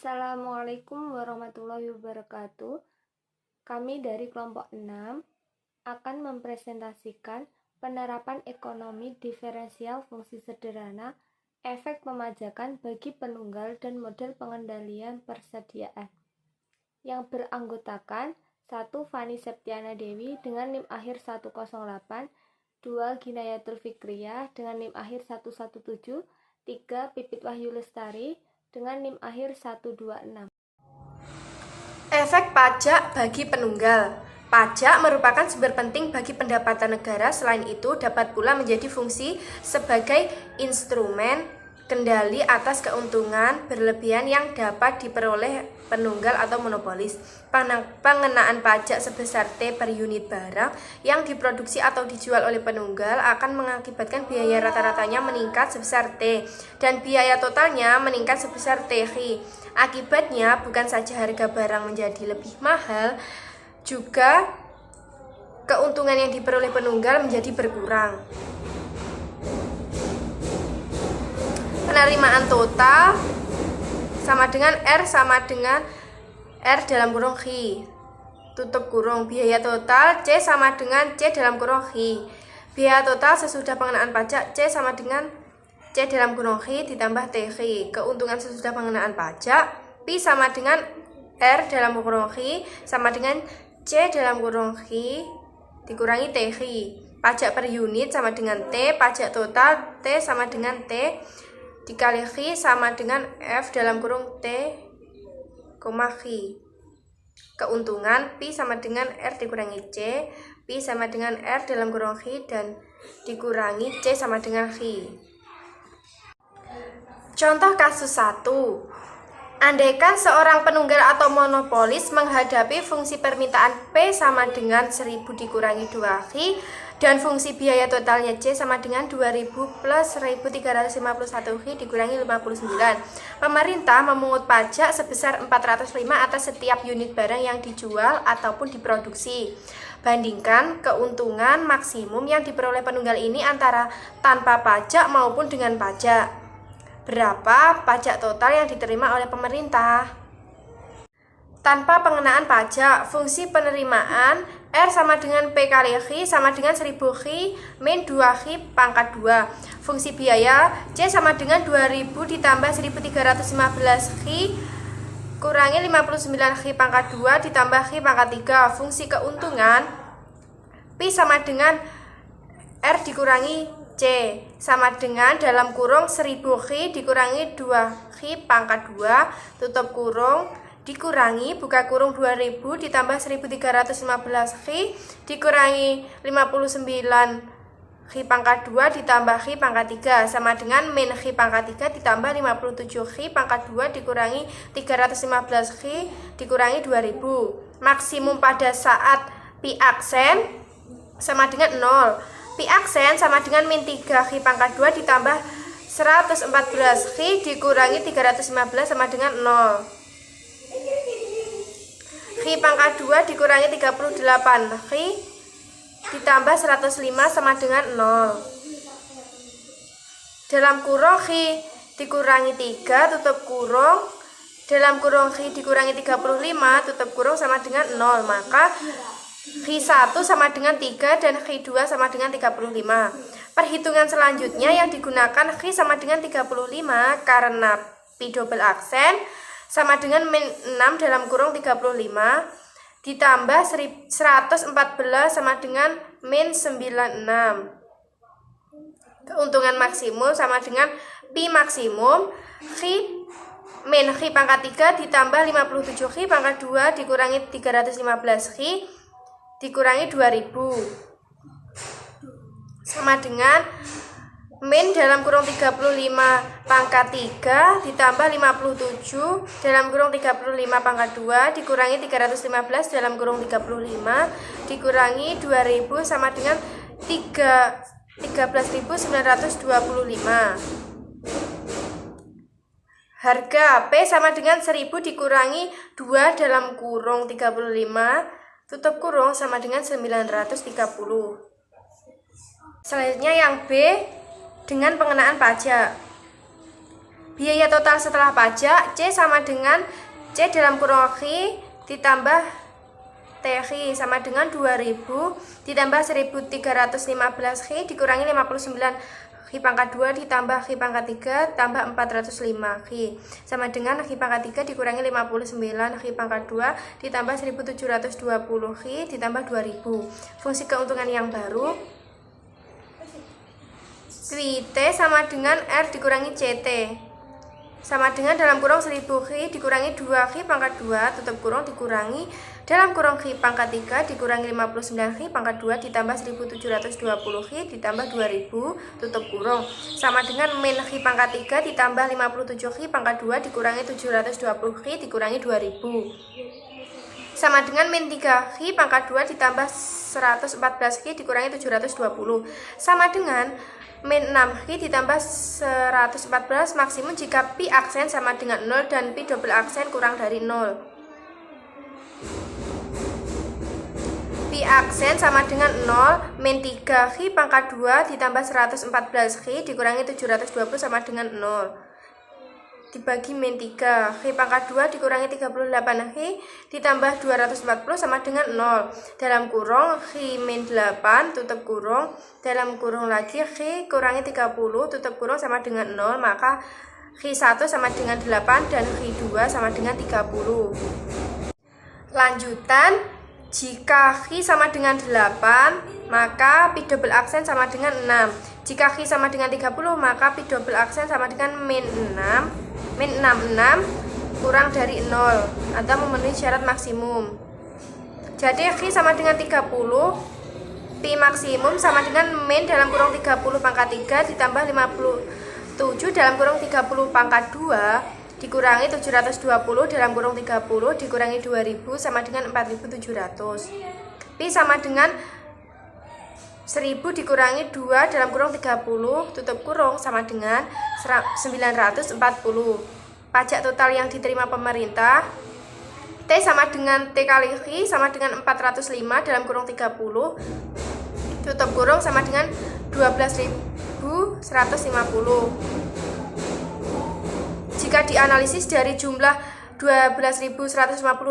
Assalamualaikum warahmatullahi wabarakatuh. Kami dari kelompok 6 akan mempresentasikan penerapan ekonomi diferensial fungsi sederhana, efek pemajakan bagi penunggal dan model pengendalian persediaan. Yang beranggotakan 1. Fani Septiana Dewi dengan NIM akhir 108, 2. Ginayatul Fikriyah dengan NIM akhir 117, 3. Pipit Wahyu Lestari dengan NIM akhir 126. Efek pajak bagi penunggal. Pajak merupakan sumber penting bagi pendapatan negara. Selain itu, dapat pula menjadi fungsi sebagai instrumen kendali atas keuntungan berlebihan yang dapat diperoleh penunggal atau monopolis. Pengenaan pajak sebesar T per unit barang yang diproduksi atau dijual oleh penunggal akan mengakibatkan biaya rata-ratanya meningkat sebesar T dan biaya totalnya meningkat sebesar TH. Akibatnya bukan saja harga barang menjadi lebih mahal, juga keuntungan yang diperoleh penunggal menjadi berkurang. Penerimaan total sama dengan R dalam kurung Hi, tutup kurung. Biaya total C sama dengan C dalam kurung Hi. Biaya total sesudah pengenaan pajak C sama dengan C dalam kurung Hi ditambah TH. Keuntungan sesudah pengenaan pajak Pi sama dengan R dalam kurung Hi sama dengan C dalam kurung Hi dikurangi TH. Pajak per unit sama dengan T. Pajak total T sama dengan T dikali Hi sama dengan F dalam kurung T, Hi. Keuntungan Pi sama dengan R dikurangi C, Pi sama dengan R dalam kurung Hi dan dikurangi C sama dengan Hi. Contoh kasus 1. Andaikan seorang penunggal atau monopolis menghadapi fungsi permintaan P sama dengan 1000 dikurangi 2Hi dan fungsi biaya totalnya C sama dengan 2000 plus 1351Hi dikurangi 59. Pemerintah memungut pajak sebesar 405 atas setiap unit barang yang dijual ataupun diproduksi. Bandingkan keuntungan maksimum yang diperoleh penunggal ini antara tanpa pajak maupun dengan pajak. Berapa pajak total yang diterima oleh pemerintah? Tanpa pengenaan pajak, fungsi penerimaan R sama dengan P kali Hi sama dengan 1000Hi min 2Hi pangkat 2. Fungsi biaya C sama dengan 2000 ditambah 1315Hi kurangi 59Hi pangkat 2 ditambah Hi pangkat 3. Fungsi keuntungan Pi sama dengan R dikurangi C sama dengan dalam kurung 1000Hi dikurangi 2Hi pangkat 2 tutup kurung dikurangi buka kurung 2000 ditambah 1315Hi dikurangi 59Hi pangkat 2 ditambah Hi pangkat 3 sama dengan min Hi pangkat 3 ditambah 57Hi pangkat 2 dikurangi 315Hi dikurangi 2000. Maksimum pada saat Pi aksen sama dengan 0. Pi aksen sama dengan min 3Hi pangkat 2 ditambah 114Hi dikurangi 315 sama dengan 0. Hi pangkat 2 dikurangi 38Hi ditambah 105 sama dengan 0. Dalam kurung Hi dikurangi 3 tutup kurung, dalam kurung Hi dikurangi 35 tutup kurung sama dengan 0. Maka Hi 1 sama dengan 3 dan Hi 2 sama dengan 35. Perhitungan selanjutnya yang digunakan Hi sama dengan 35 karena Pi double aksen sama dengan min 6 dalam kurung 35 ditambah 114 sama dengan min 96. Keuntungan maksimum sama dengan Pi maksimum Hi min Hi pangkat 3 ditambah 57Hi pangkat 2 dikurangi 315Hi dikurangi 2000 sama dengan min dalam kurung 35 pangkat 3 ditambah 57 dalam kurung 35 pangkat 2 dikurangi 315 dalam kurung 35 dikurangi 2000 sama dengan 13.925. Harga P sama dengan 1000 dikurangi 2 dalam kurung 35 tutup kurung sama dengan 930. Selanjutnya yang B dengan pengenaan pajak. Biaya total setelah pajak C sama dengan C dalam kurung X ditambah TX sama dengan 2000 ditambah 1315 X dikurangi 59 X pangkat 2 ditambah X pangkat 3 tambah 405 X sama dengan X pangkat 3 dikurangi 59 X pangkat 2 ditambah 1720 X ditambah 2000. Fungsi keuntungan yang baru QT sama dengan R dikurangi CT sama dengan dalam kurung 1000 X dikurangi 2 X pangkat 2 tutup kurung dikurangi dalam kurung X pangkat 3 dikurangi 59 X pangkat 2 ditambah 1720 X ditambah 2000 tutup kurung sama dengan min X pangkat 3 ditambah 57 X pangkat 2 dikurangi 720 X dikurangi 2000 sama dengan min 3 X pangkat 2 ditambah 114 X dikurangi 720 sama dengan min 6 X ditambah 114 maksimum jika pi aksen sama dengan 0 dan pi double aksen kurang dari 0. Pi aksen sama dengan 0 min 3 X pangkat 2 ditambah 114 X dikurangi 720 sama dengan 0 dibagi min 3 X pangkat 2 dikurangi 38 X ditambah 240 sama dengan 0 dalam kurung X min 8 tutup kurung dalam kurung lagi X kurangi 30 tutup kurung sama dengan 0 maka X1 sama dengan 8 dan X2 sama dengan 30. Lanjutan, jika X sama dengan 8 maka pi double aksen sama dengan 6. Jika X sama dengan 30 maka pi double aksen sama dengan min 66 kurang dari 0 atau memenuhi syarat maksimum. Jadi X sama dengan 30, pi maksimum sama dengan min dalam kurung 30 pangkat 3 ditambah 57 dalam kurung 30 pangkat 2 dikurangi 720 dalam kurung 30 dikurangi 2000 sama dengan 4700. Pi sama dengan 1000 dikurangi 2 dalam kurung 30 tutup kurung sama dengan 940. Pajak total yang diterima pemerintah T sama dengan T kali X sama dengan 405 dalam kurung 30 tutup kurung sama dengan 12.150. Jika dianalisis dari jumlah 12.150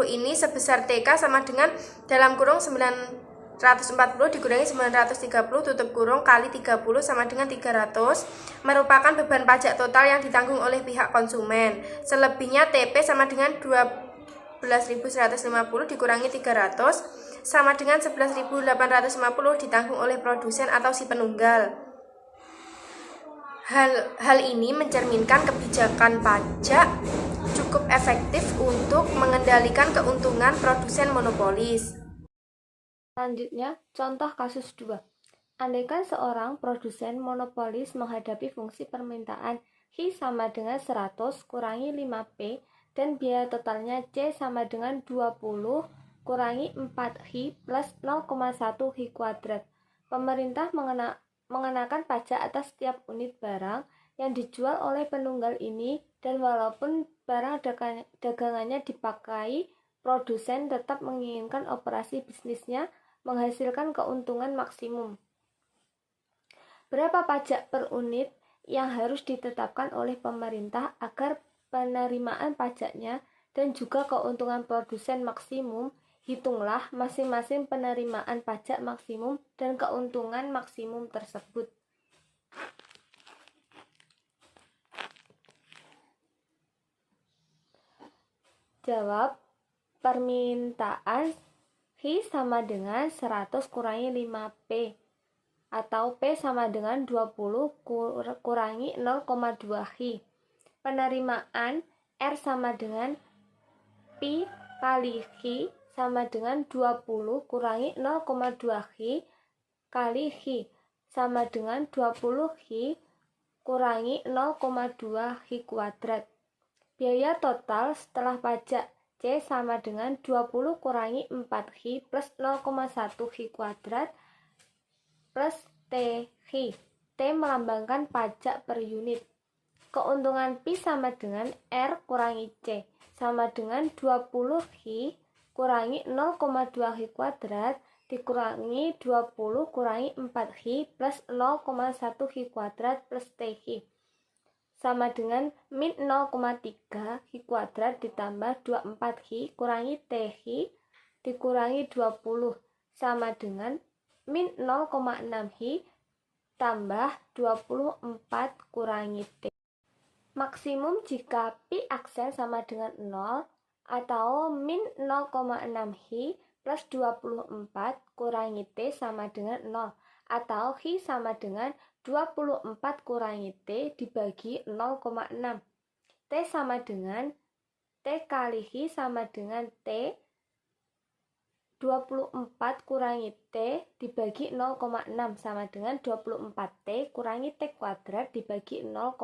ini sebesar TK sama dengan dalam kurung 940 dikurangi 930 tutup kurung kali 30 sama dengan 300 merupakan beban pajak total yang ditanggung oleh pihak konsumen. Selebihnya TP sama dengan 12.150 dikurangi 300 sama dengan 11.850 ditanggung oleh produsen atau si penunggal. Hal ini mencerminkan kebijakan pajak cukup efektif untuk mengendalikan keuntungan produsen monopolis. Selanjutnya, contoh kasus 2. Andaikan seorang produsen monopolis menghadapi fungsi permintaan X sama dengan 100 kurangi 5P dan biaya totalnya C sama dengan 20 kurangi 4X plus 0,1 X kuadrat. Pemerintah mengenakan pajak atas setiap unit barang yang dijual oleh penunggal ini dan walaupun barang dagangannya dipakai, produsen tetap menginginkan operasi bisnisnya menghasilkan keuntungan maksimum. Berapa pajak per unit yang harus ditetapkan oleh pemerintah agar penerimaan pajaknya dan juga keuntungan produsen maksimum? Hitunglah masing-masing penerimaan pajak maksimum dan keuntungan maksimum tersebut. Jawab, permintaan X sama dengan 100 kurangi 5P atau P sama dengan 20 kurangi 0,2 X. Penerimaan R sama dengan Pi kali X sama dengan 20 kurangi 0,2 X kali X sama dengan 20 X kurangi 0,2 X kuadrat. Biaya total setelah pajak C sama dengan 20 kurangi 4X plus 0,1 X kuadrat plus TX. T melambangkan pajak per unit. Keuntungan Pi sama dengan R kurangi C sama dengan 20X kurangi 0,2 X kuadrat dikurangi 20 kurangi 4X plus 0,1 X kuadrat plus TX sama dengan min 0,3 Hi kuadrat ditambah 24 Hi kurangi T Hi dikurangi 20 sama dengan min 0,6 Hi tambah 24 kurangi T. Maksimum jika pi aksen sama dengan 0 atau min 0,6 Hi plus 24 kurangi T sama dengan 0 atau Hi sama dengan 24 kurangi T dibagi 0,6. T sama dengan T kali Hi sama dengan T 24 kurangi T dibagi 0,6 sama dengan 24T kurangi T kuadrat dibagi 0,6.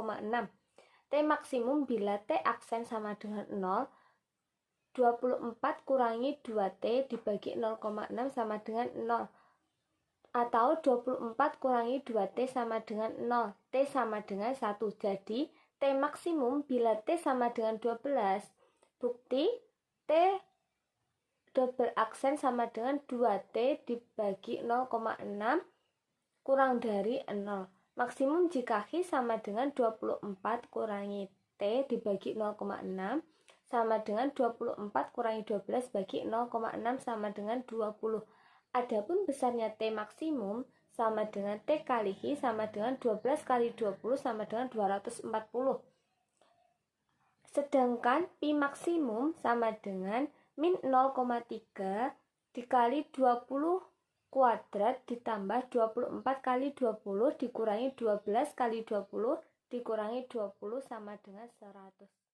T maksimum bila T aksen sama dengan 0, 24 kurangi 2T dibagi 0,6 sama dengan 0. Atau 24 kurangi 2T sama dengan 0. T sama dengan 1. Jadi, T maksimum bila T sama dengan 12. Bukti, T double aksen sama dengan 2T dibagi 0,6 kurang dari 0. Maksimum jika Hi sama dengan 24 kurangi T dibagi 0,6 sama dengan 24 kurangi 12 bagi 0,6 sama dengan 20. Adapun besarnya T maksimum sama dengan T kali Hi sama dengan 12 kali 20 sama dengan 240. Sedangkan pi maksimum sama dengan min 0,3 dikali 20 kuadrat ditambah 24 kali 20 dikurangi 12 kali 20 dikurangi 20 sama dengan 100.